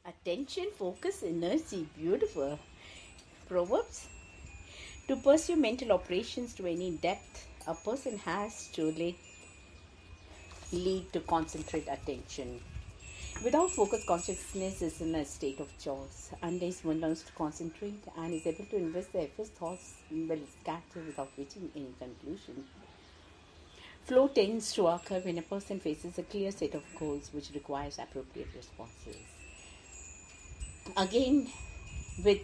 Attention, focus, energy. Beautiful. Proverbs. To pursue mental operations to any depth, a person has to lead to concentrate attention. Without focus, consciousness is in a state of chaos. Unless one learns to concentrate and is able to invest the efforts, thoughts will scatter without reaching any conclusion. Flow tends to occur when a person faces a clear set of goals which requires appropriate responses. Again, with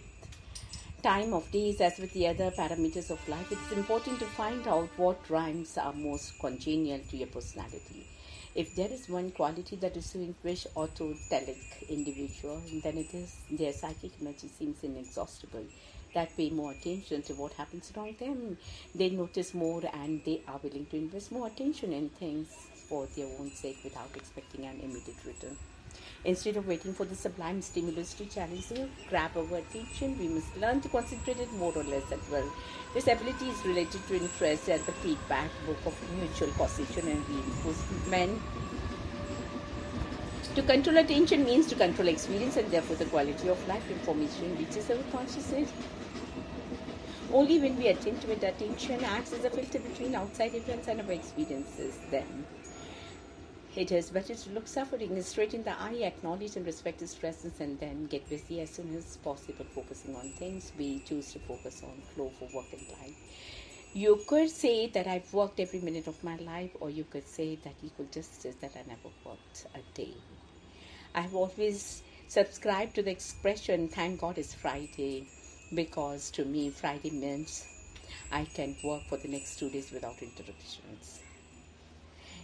time of days, as with the other parameters of life, it's important to find out what rhymes are most congenial to your personality. If there is one quality that distinguishes autotelic individual, then it is their psychic energy seems inexhaustible. That pay more attention to what happens around them. They notice more and they are willing to invest more attention in things for their own sake without expecting an immediate return. Instead of waiting for the sublime stimulus to challenge or grab our attention, we must learn to concentrate it more or less at will. This ability is related to interest at the feedback book of mutual causation and reinforcement. To control attention means to control experience and therefore the quality of life. Information reaches our consciousness only when we attend to it. Attention acts as a filter between outside events and our experiences. Then it is better to look suffering straight in the eye, acknowledge and respect its presence, and then get busy as soon as possible focusing on things we choose to focus on. Flow for work and life. You could say that I've worked every minute of my life, or you could say that equal justice that I never worked a day. I've always subscribed to the expression, thank God it's Friday, because to me, Friday means I can work for the next 2 days without interruptions.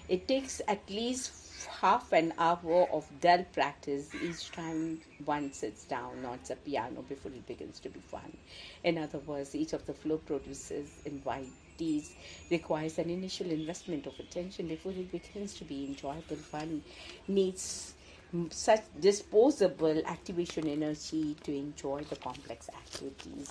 It takes at least half an hour of dull practice each time one sits down on the piano before it begins to be fun. In other words, each of the flow producers invitees requires an initial investment of attention before it begins to be enjoyable. One needs such disposable activation energy to enjoy the complex activities.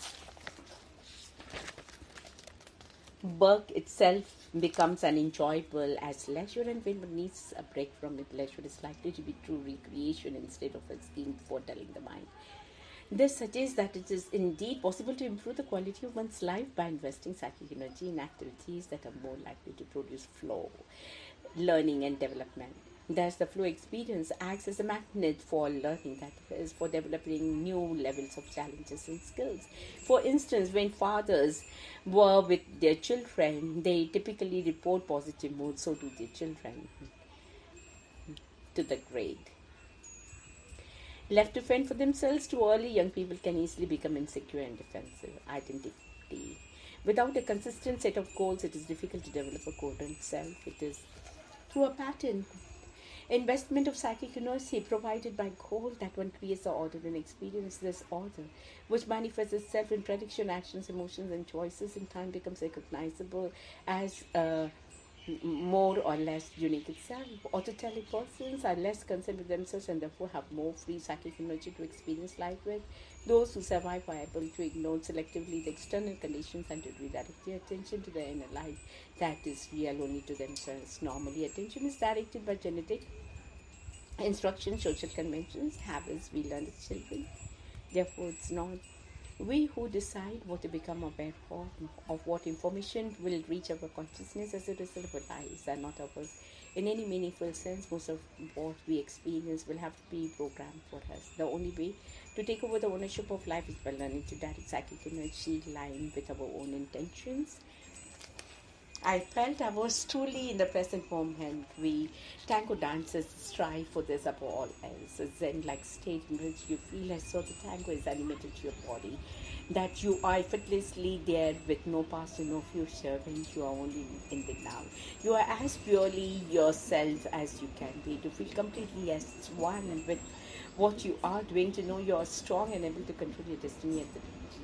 Work itself becomes unenjoyable as leisure, and when one needs a break from it, leisure is likely to be true recreation instead of a scheme for dulling the mind. This suggests that it is indeed possible to improve the quality of one's life by investing psychic energy in activities that are more likely to produce flow, learning, and development. Thus, the flow experience acts as a magnet for learning, that is, for developing new levels of challenges and skills. For instance, when fathers were with their children, they typically report positive mood, so do their children to the grade. Left to fend for themselves too early, young people can easily become insecure and defensive. Identity. Without a consistent set of goals, it is difficult to develop a coherent self. It is through a pattern investment of psychic energy provided by goal that one creates the order and experience this order, which manifests itself in prediction, actions, emotions, and choices. In time becomes recognizable as more or less unique itself. Autotelic persons are less concerned with themselves and therefore have more free psychic energy to experience life with. Those who survive are able to ignore selectively the external conditions and to redirect their attention to the inner life that is real only to themselves. Normally, attention is directed by genetic instructions, social conventions, habits we learn as children. Therefore, it's not we who decide what to become aware of what information will reach our consciousness as a result of our lives are not ours. In any meaningful sense, most of what we experience will have to be programmed for us. The only way to take over the ownership of life is by learning to direct psychic energy line with our own intentions. I felt I was truly in the present moment. We tango dancers strive for this above all else. A zen-like state in which you feel as though the tango is animated to your body, that you are effortlessly there with no past and no future when you are only in the now. You are as purely yourself as you can be, to feel completely as one with what you are doing, to know you are strong and able to control your destiny at the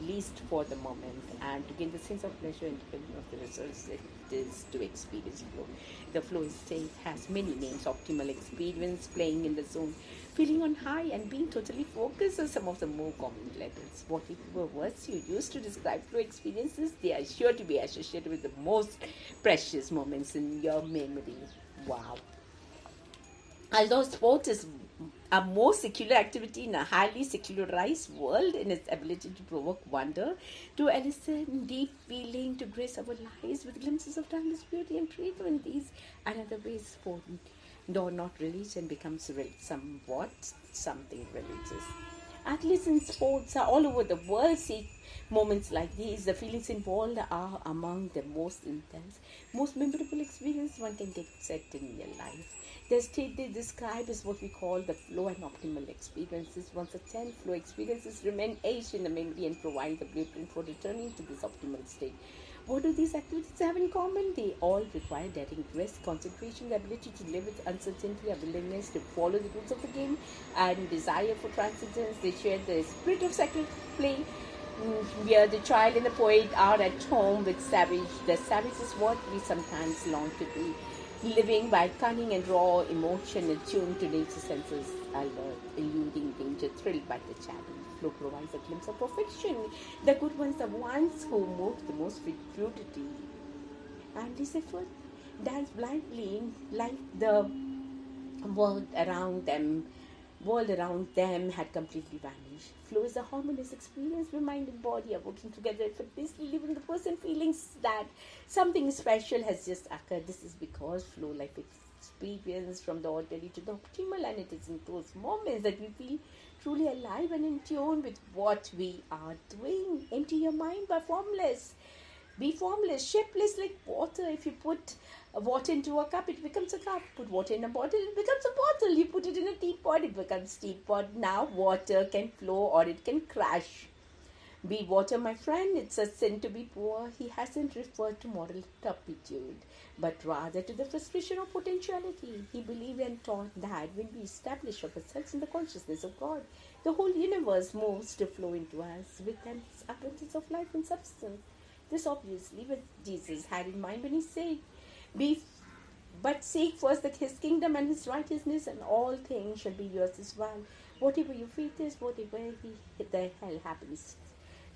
least for the moment, and to gain the sense of pleasure independent of the results it is to experience flow. The flow state has many names: optimal experience, playing in the zone, feeling on high, and being totally focused are some of the more common letters. Whatever words you use to describe flow experiences, they are sure to be associated with the most precious moments in your memory. Wow. Although sport is a more secular activity in a highly secularized world in its ability to provoke wonder, to elicit deep feeling, to grace our lives with glimpses of timeless beauty and freedom in these and other ways. For though not religion becomes somewhat something religious. Athletes in sports are all over the world seek moments like these. The feelings involved are among the most intense, most memorable experiences one can get set in your life. The state they describe is what we call the flow and optimal experiences. Once attend, flow experiences remain etched in the memory and provide the blueprint for returning to this optimal state. What do these activities have in common? They all require daring risk, concentration, the ability to live with uncertainty, a willingness to follow the rules of the game, and desire for transcendence. They share the spirit of sacred play, where the child and the poet are at home with savage. The savage is what we sometimes long to be. Living by cunning and raw emotion, attuned to nature's senses, alert, eluding danger, thrilled by the challenge. Flow provides a glimpse of perfection. The good ones are ones who move the most with fluidity and this effort dance blindly like the world around them had completely vanished. Flow is a harmonious experience where mind and body are working together effortlessly, leaving the person feeling that something special has just occurred. This is because flow life experience from the ordinary to the optimal, and it is in those moments that we feel truly alive and in tune with what we are doing. Empty your mind by formless. Be formless, shapeless like water. If you put water into a cup, it becomes a cup. Put water in a bottle, it becomes a bottle. You put it in a teapot, it becomes teapot. Now water can flow or it can crash. Be water, my friend. It's a sin to be poor. He hasn't referred to moral turpitude, but rather to the frustration of potentiality. He believed and taught that when we establish ourselves in the consciousness of God, the whole universe moves to flow into us with an abundance of life and substance. This obviously what Jesus had in mind when he said, "Be, but seek first his kingdom and his righteousness, and all things shall be yours as well." Whatever your faith is, whatever the hell happens,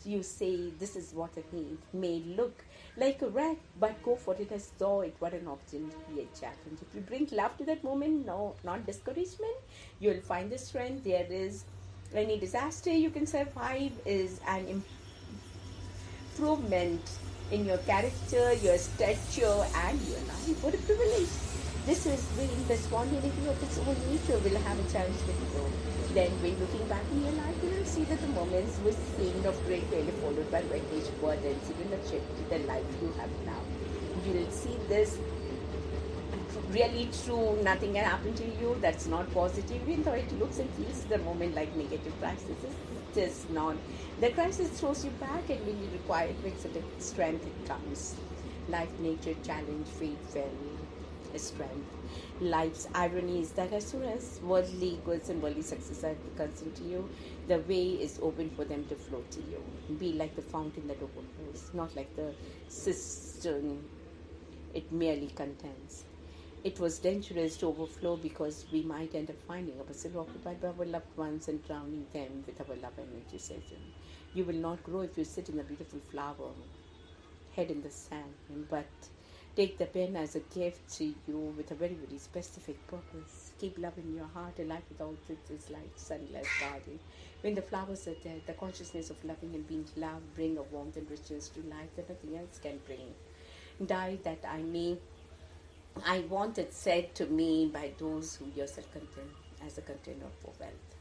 you say, "This is what I need." May look like a wreck, but go for it as though it were an opportunity, a challenge. If you bring love to that moment, no, not discouragement, you'll find the strength. There is any disaster you can survive is an improvement in your character, your stature, and your life. What a privilege! This is when the spontaneity of its own nature will have a chance to grow. Then, when looking back in your life, you will see that the moments were seen of great failure followed by wreckage, burdens, even a shift to the life you have now. You will see this really true. Nothing can happen to you that's not positive, even though it looks and feels the moment like negative crisis. It's just not. The crisis throws you back, and when you require it with certain strength, it comes. Life, nature, challenge, faith, fail, strength. Life's irony is that as soon as worldly goods and worldly success are concerned to you, the way is open for them to flow to you. Be like the fountain that overflows, not like the cistern it merely contains. It was dangerous to overflow because we might end up finding ourselves occupied by our loved ones and drowning them with our love and enthusiasm. You will not grow if you sit in a beautiful flower, head in the sand, but take the pen as a gift to you with a very, very specific purpose. Keep love in your heart. A life without it is like sunless garden. When the flowers are dead, the consciousness of loving and being loved bring a warmth and richness to life that nothing else can bring. Die that I want it said to me by those who yourself contain as a container for wealth.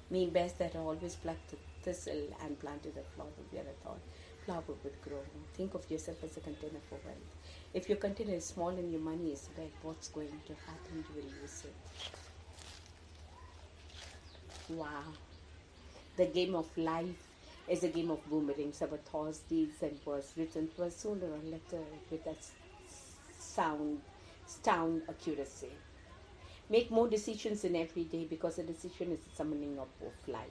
Me best that I always plucked the thistle and planted a flower where I thought flower would grow. Think of yourself as a container for wealth. If your container is small and your money is big, what's going to happen? You will lose it. Wow. The game of life is a game of boomerangs. Our thoughts, deeds, and words written to us sooner or later with a sound accuracy. Make more decisions in every day because a decision is the summoning up of life.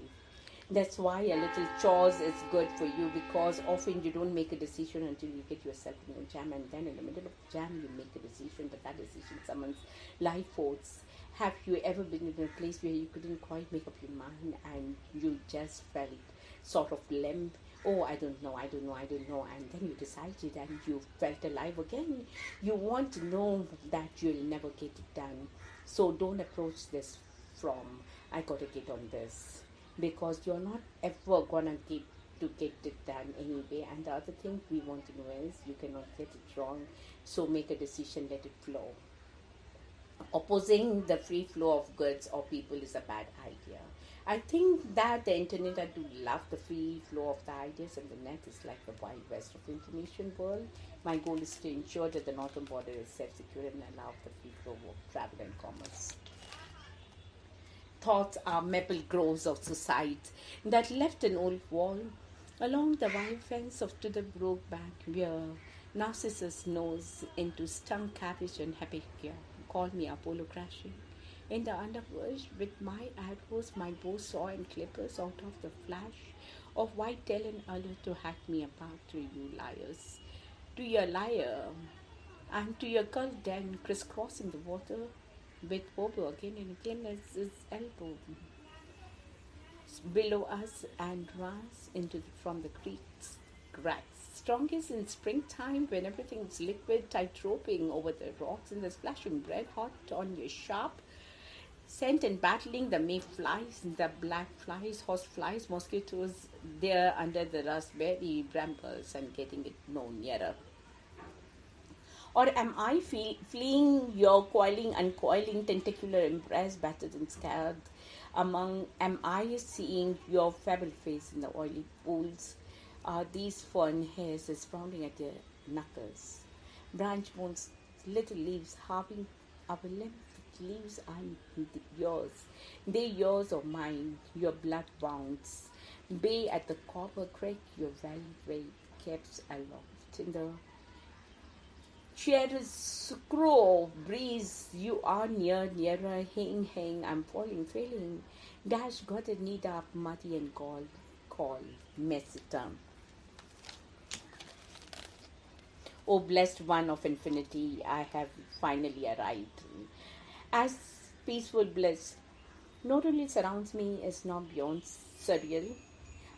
That's why a little chores is good for you, because often you don't make a decision until you get yourself in a jam, and then in the middle of the jam you make a decision, but that decision summons life force. Have you ever been in a place where you couldn't quite make up your mind and you just felt sort of limp? Oh, I don't know, and then you decided and you felt alive again. You want to know that you'll never get it done. So don't approach this from I gotta get on this, because you're not ever gonna get it done anyway. And the other thing we want to know is you cannot get it wrong, so make a decision, let it flow. Opposing the free flow of goods or people is a bad idea. I think that the internet, I do love the free flow of the ideas, and the net is like the wild west of the information world. My goal is to ensure that the northern border is safe, secure, and allow the free flow of travel and commerce. Thoughts are maple groves of society that left an old wall along the wire fence of to the brook bank, where Narcissus nose into stunk cabbage and happy call me Apollo crashing. In the underbrush with my arrows, my bow, saw, and clippers out of the flash of white tail and alert to hack me apart to you liars. To your liar and to your cult den crisscrossing the water with Bobo again and again as his elbow below us and rise from the creek's cracks. Strongest in springtime when everything's liquid, tight-roping over the rocks and the splashing red hot on your sharp scent and battling the mayflies, the black flies, horse flies, mosquitoes there under the raspberry brambles and getting it no nearer. Or am I fleeing your coiling, uncoiling, tentacular embrace, battered and scared? Am I seeing your fable face in the oily pools? Are these fern hairs sprouting at your knuckles? Branch bones, little leaves, harving our lymph leaves are yours. They yours or mine, your blood wounds. Bay at the copper creek, your valley way keeps aloft in the chiaroscuro breeze. You are nearer, hang, I'm falling, failing. Dash got a need up, muddy and call, mess it down. O blessed one of infinity, I have finally arrived. As peaceful bliss not only surrounds me, is now beyond surreal.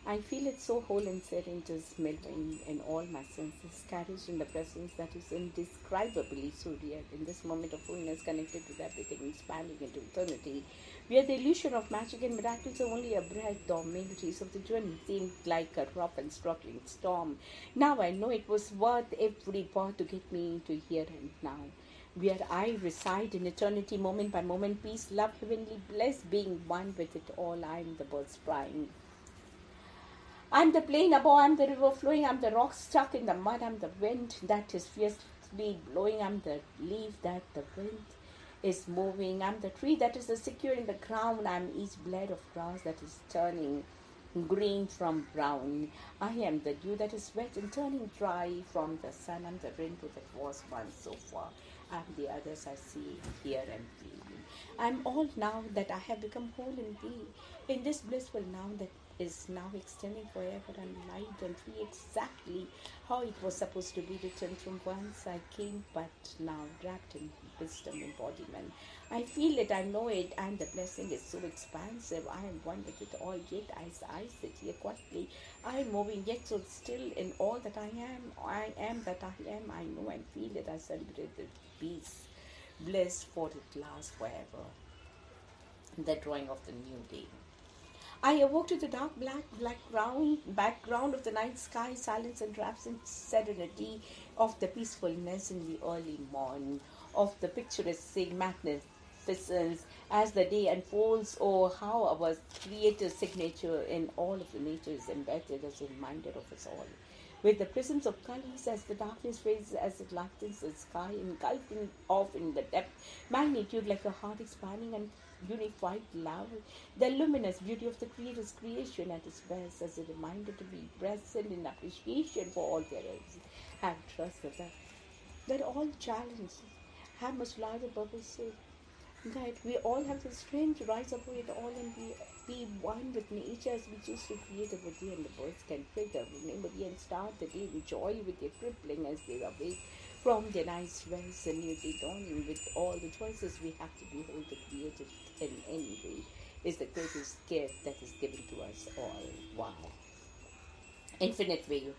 I feel it so whole and serene, just melting in all my senses, carried in the presence that is indescribably surreal. In this moment of fullness, connected with everything, expanding into eternity, where the illusion of magic and miracles are only a breath, or melodies of the journey seemed like a rough and struggling storm. Now I know it was worth every part to get me into here and now, where I reside in eternity, moment by moment, peace, love, heavenly bliss, being one with it all. I am the birds flying. I'm the plain above, I'm the river flowing, I'm the rock stuck in the mud, I'm the wind that is fiercely blowing, I'm the leaf that the wind is moving, I'm the tree that is secure in the ground, I'm each blade of grass that is turning green from brown. I am the dew that is wet and turning dry from the sun, I'm the rainbow that was once so far, I'm the others I see, hear and feel. I'm all now that I have become whole in thee, in this blissful now that is now extending forever and light and free, exactly how it was supposed to be written from whence I came, but now wrapped in wisdom embodiment. I feel it, I know it, and the blessing is so expansive. I am one with it all, yet as I sit here quietly, I am moving yet so still in all that I am that I am, I know and feel it. I celebrate the peace, bliss, for it lasts forever. The drawing of the new day. I awoke to the dark background of the night sky, silence and absent serenity of the peacefulness in the early morn, of the picturesque magnificence as the day unfolds. Oh, how our Creator's signature in all of the nature is embedded as a reminder of us all. With the prisms of colors as the darkness fades, as it lightens the sky, engulfing off in the depth, magnitude like a heart expanding and unified love, the luminous beauty of the Creator's creation at its best, as a reminder to be present in appreciation for all there is. Have trust that all challenges have much larger purposes, that we all have the strength to rise above it all and be one with nature as we choose to create a day, and the birds can twitter, remember and start the day in joy with their crippling as they awake from their night's rest, and new day dawning with all the choices we have to behold the Creator in any way is the greatest gift that is given to us all. Wow. Infinite value.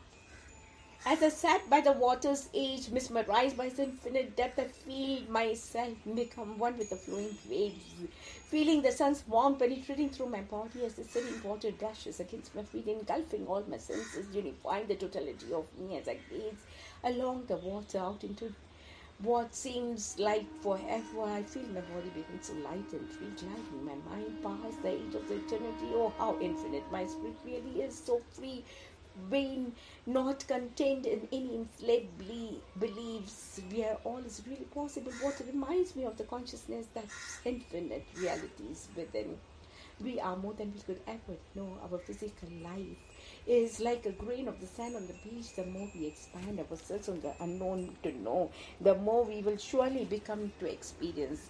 As I sat by the water's edge, mesmerized by its infinite depth, I feel myself become one with the flowing waves, feeling the sun's warmth penetrating through my body as the serene water dashes against my feet, engulfing all my senses, unifying the totality of me as I gaze along the water out into what seems like forever. I feel my body become so light and free, gliding my mind past the age of eternity. Oh, how infinite my spirit really is, so free, vain, not contained in any enslaved beliefs, where all is really possible. What reminds me of the consciousness that's infinite realities within. We are more than we could ever know. Our physical life is like a grain of the sand on the beach. The more we expand ourselves on the unknown to know, the more we will surely become to experience.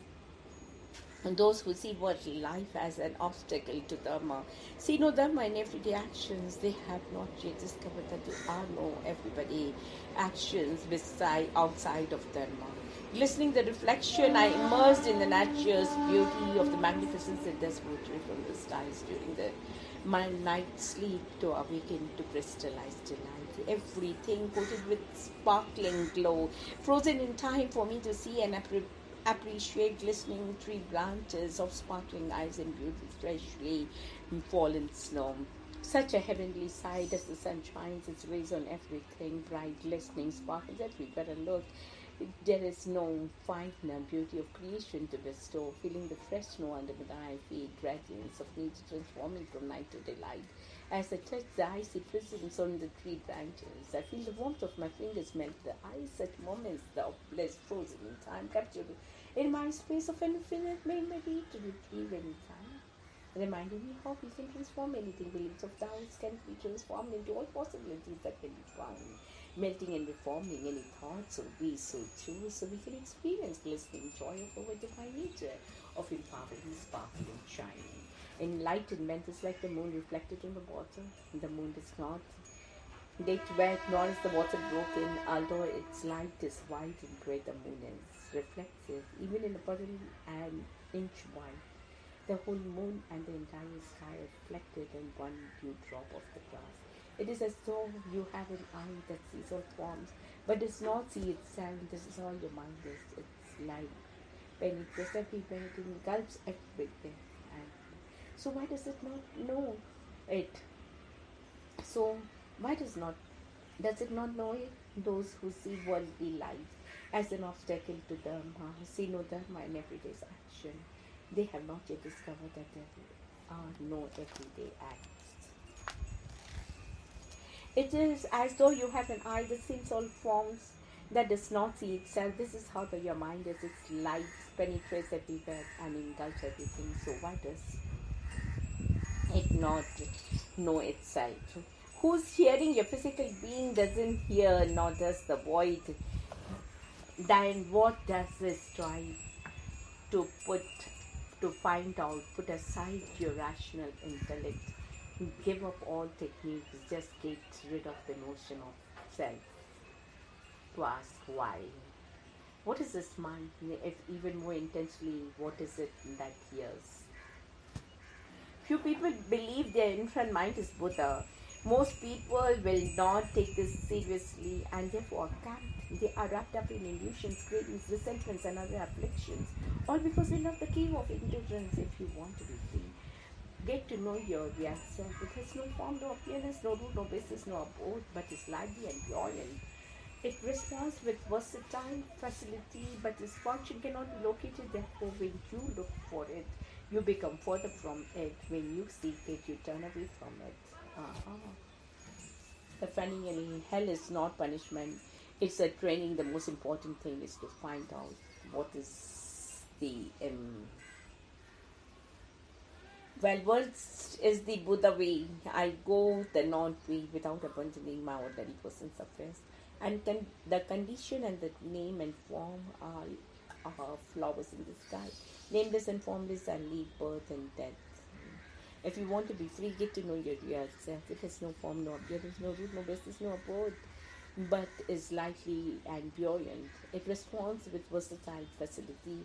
And those who see what life as an obstacle to Dharma see no Dharma in everyday actions. They have not yet discovered that there are no everybody actions beside outside of Dharma. Listening the reflection, I immersed in the nature's beauty of the magnificence that does water from the skies during the my night sleep to awaken to crystallized delight. Everything coated with sparkling glow, frozen in time for me to see and appreciate glistening tree branches of sparkling eyes and beautiful freshly fallen snow. Such a heavenly sight as the sun shines its rays on everything, bright, glistening, sparkles everywhere I look. There is no finer beauty of creation to bestow, feeling the fresh snow under my feet, radiance of nature transforming from night to daylight. As I touch the icy prisms on the tree branches, I feel the warmth of my fingers melt the ice at moments of bliss frozen in time, captured in my space of infinite memory to retrieve any time, reminding me how we can transform anything. Beliefs of ours can be transformed into all possibilities that can be found, melting and reforming any thoughts or we so choose, so we can experience glistening joy of our divine nature, of empowering, sparkling, shining. Enlightenment is like the moon reflected in the water. The moon does not get wet, nor is the water broken, although its light is white and gray. The moon is reflective, even in a puddle an inch wide. The whole moon and the entire sky are reflected in one dewdrop of the grass. It is as though you have an eye that sees all forms, but does not see itself. This is all your mind is. Its light penetrates everywhere, it engulfs everything. And so why does it not know it? So why does it not know it? Those who see worldly life as an obstacle to Dharma, see no Dharma in everyday's action. They have not yet discovered that there are no everyday acts. It is as though you have an eye that sees all forms, that does not see itself. This is how your mind is. Its light penetrates everywhere and engulfs everything. So why does it not know itself? Who's hearing your physical being doesn't hear, nor does the void. Then what does this strive to find out? Put aside your rational intellect. Give up all techniques. Just get rid of the notion of self. To ask why. What is this mind? If even more intensely, what is it that hears? Few people believe their infant mind is Buddha. Most people will not take this seriously and therefore can't. They are wrapped up in illusions, cravings, resentments, and other afflictions, all because they love the game of indifference. If you want to be free, get to know your real self. It has no form, no appearance, no root, no basis, no abode, but is lively and buoyant. It responds with versatile facility, but its function cannot be located. Therefore, when you look for it, you become further from it. When you seek it, you turn away from it. The funny in hell is not punishment, it's a training. The most important thing is to find out what is the words is the Buddha way. I go the not way without abandoning my ordinary person's affairs. And the condition and the name and form are flowers in the sky. Nameless and formless are leave, birth, and death. If you want to be free, get to know your real self. It has no form, no appearance, no root, no basis, no abode, but is lively and buoyant. It responds with versatile facility,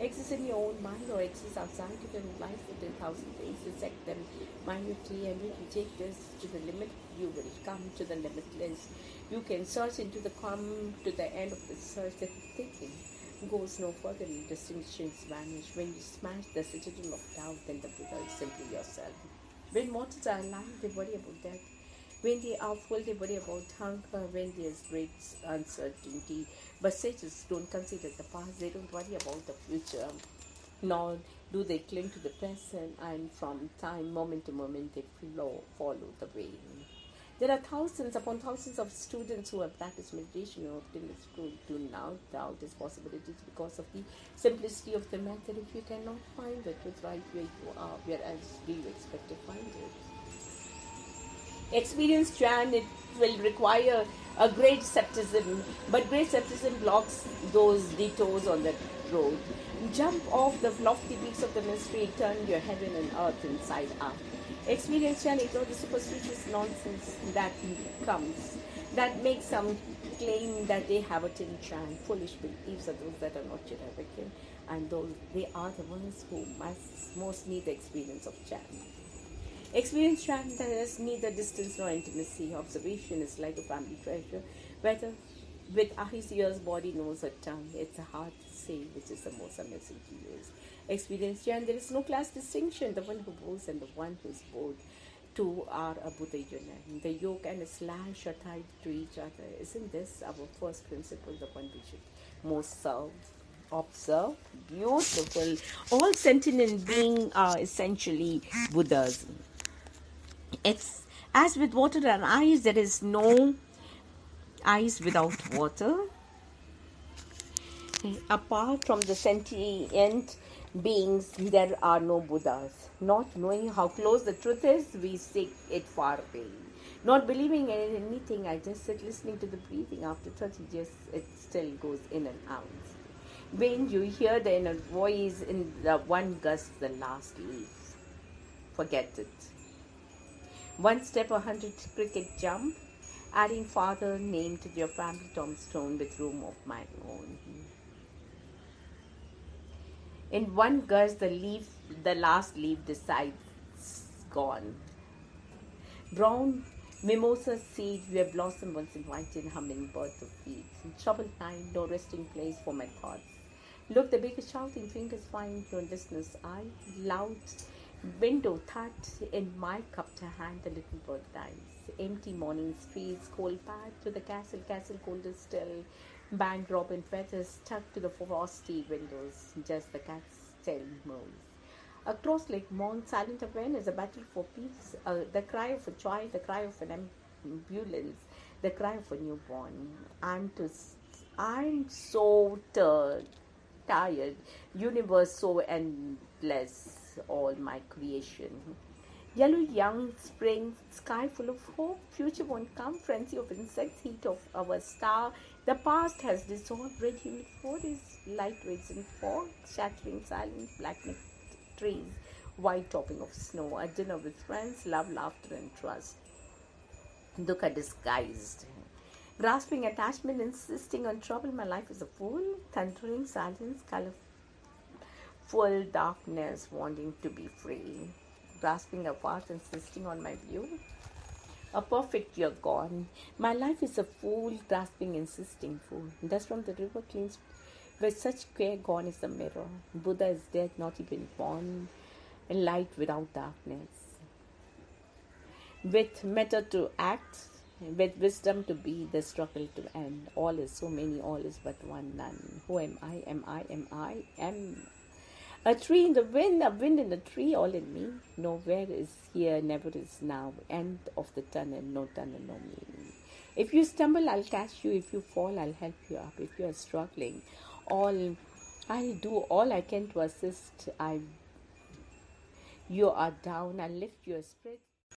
Exist in your own mind or exist outside of your life within 1,000 days. Dissect them minutely, and when you take this to the limit, you will come to the limitless. You can search into the come to the end of the search. The thinking goes no further. Distinctions vanish. When you smash the citadel of doubt, then the Buddha is simply yourself. When mortals are alive, they worry about death. When they are full, they worry about hunger. When there's great uncertainty, but sages don't consider the past. They don't worry about the future, nor do they cling to the present. And from time, moment to moment, they follow the way. There are thousands upon thousands of students who have practiced meditation or obtained this truth. Do not doubt its possibilities because of the simplicity of the method. If you cannot find the truth right where you are, where else do you expect to find it? Experience Chan, it will require a great skepticism, but great skepticism blocks those detours on the road. Jump off the lofty peaks of the mystery, turn your heaven and earth inside out. Experience Chan, ignore the superstitious nonsense that comes, that makes some claim that they have a Tin Chan. Foolish beliefs are those that are not yet awakened, and those they are the ones who must most need the experience of Chan. Experience Chan, there is neither distance nor intimacy. Observation is like a family treasure, whether with eyes, ears, body, nose, or tongue. It's hard to say which is the most amazing to use. Experience Chan, there is no class distinction. The one who bows and the one who is bowed. Two are a Buddha union. The yoke and the slash are tied to each other. Isn't this our first principle, the one we should most serve? Observe, beautiful. All sentient beings are essentially Buddhas. It's as with water and ice, there is no ice without water. Apart from the sentient beings, there are no Buddhas. Not knowing how close the truth is, we seek it far away. Not believing in anything, I just sit listening to the breathing. After 30 years, it still goes in and out. When you hear the inner voice in the one gust, the last leaf, forget it. One step, 100 cricket jump, adding father name to your family tombstone with room of my own. In one gust, the last leaf decides gone. Brown mimosa seed where blossom once invited hummingbird to feed. In troubled night, no resting place for my thoughts. Look, the baker's shouting, fingers find your listener's eye. Loud window thud in my cupped hand, the little bird dies. Empty morning streets, cold path to the castle, castle colder still. Band robin feathers stuck to the frosty windows, just the cat's tail moves. Across Lake Mount, silent awareness, a battle for peace, the cry of a child, the cry of an ambulance, the cry of a newborn. I'm so tired, universe so endless, all my creation. Yellow young spring, sky full of hope, future won't come, frenzy of insects, heat of our star. The past has dissolved, red humid forests, light waves in fog, shattering silence, black trees, white topping of snow, a dinner with friends, love, laughter, and trust. Dukkha disguised. Grasping attachment, insisting on trouble, my life is a fool, thundering silence, colorful darkness, wanting to be free. Grasping apart, insisting on my view. A perfect you're gone. My life is a fool, grasping, insisting fool. Dust from the river cleans with such care gone is the mirror. Buddha is dead, not even born. Light without darkness. With matter to act, with wisdom to be, the struggle to end. All is so many, all is but one, none. Who am I? Am I? Am I? Am a tree in the wind, a wind in the tree, all in me. Nowhere is here, never is now. End of the tunnel, no me. If you stumble, I'll catch you. If you fall, I'll help you up. If you are struggling, I'll do all I can to assist. You are down, I'll lift your spirit.